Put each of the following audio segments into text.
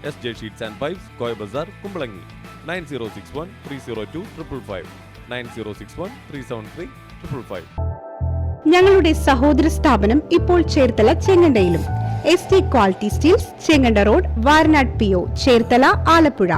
SJ Sheets and Pipes, Koy Bazaar, Kumbalangi. 9061 302 555. 9061 373 555. ഞങ്ങളുടെ സഹോദര സ്ഥാപനം ഇപ്പോൾ ചേർത്തല ചെങ്ങണ്ടയിലും. ST quality steels, Chenganda road, Varanad PO, Cherthala, Alappuzha.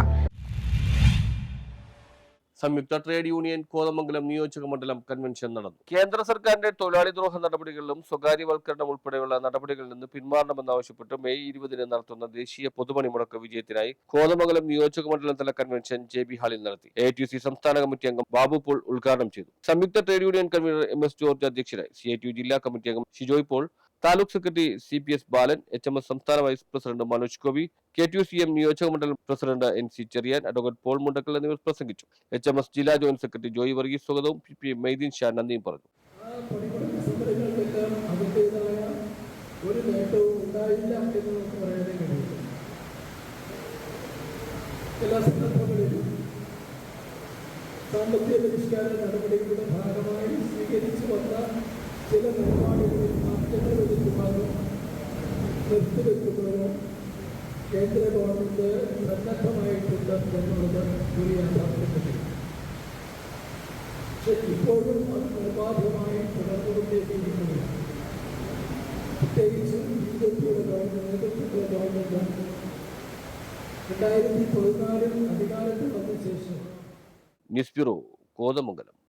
സംയുക്ത ട്രേഡ് യൂണിയൻ കോതമംഗലം നിയോജക മണ്ഡലം കൺവെൻഷൻ നടന്നു. കേന്ദ്ര സർക്കാരിന്റെ തൊഴിലാളി ദ്രോഹ നടപടികളിലും സ്വകാര്യവൽക്കരണം ഉൾപ്പെടെയുള്ള നടപടികളിൽ നിന്ന് പിന്മാറണമെന്നാവശ്യപ്പെട്ട് മെയ് 20 നടത്തുന്ന ദേശീയ പൊതുപണിമുടക്ക് വിജയത്തിനായി കോതമംഗലം നിയോജക മണ്ഡലം തല കൺവെൻഷൻ JB ഹാളിൽ നടത്തി. AITUC സംസ്ഥാന കമ്മിറ്റി അംഗം ബാബു പോൾ ഉദ്ഘാടനം ചെയ്തു. സംയുക്ത trade union convener MS George അധ്യക്ഷനായി. CITU ജില്ലാ കമ്മിറ്റി അംഗം Shijoy Paul, taluk secretary CPS Balan, HMS സംസ്ഥാന vice president Manoj Gopi, KTUCM നിയോജക മണ്ഡലം president NC Cheriyan, advocate Paul Mundakkal എന്നിവർ പ്രസംഗിച്ചു. HMS ജില്ലാ ജോയിന്റ് സെക്രട്ടറി ജോയ് വർഗീസ് സ്വാഗതവും PP മെയ്തീൻ ഷാ നന്ദിയും പറഞ്ഞു. സാമ്പത്തിക പരിഷ്കാര നടപടികളുടെ ഭാഗമായി സ്വീകരിച്ചു വന്ന ചില നിലപാടുകളിൽ മാറ്റങ്ങൾ വരുത്തുവാനോ നിർത്തിവെക്കുന്നതിനോ കേന്ദ്ര ഗവൺമെന്റ് സന്നദ്ധമായിട്ടുണ്ട് എന്നുള്ളത് ഒരു യാഥാർത്ഥ്യമാണ്. പക്ഷെ ഇപ്പോഴും അത് നിർബാധമായി തുടർന്നുകൊണ്ടേയിരിക്കുകയാണ്. പ്രത്യേകിച്ചും BJPയുടെ നേതൃത്വത്തിലുള്ള ഗവൺമെന്റ് 2014 അധികാരത്തിൽ വന്ന ശേഷം. News bureau, Kothamangalam.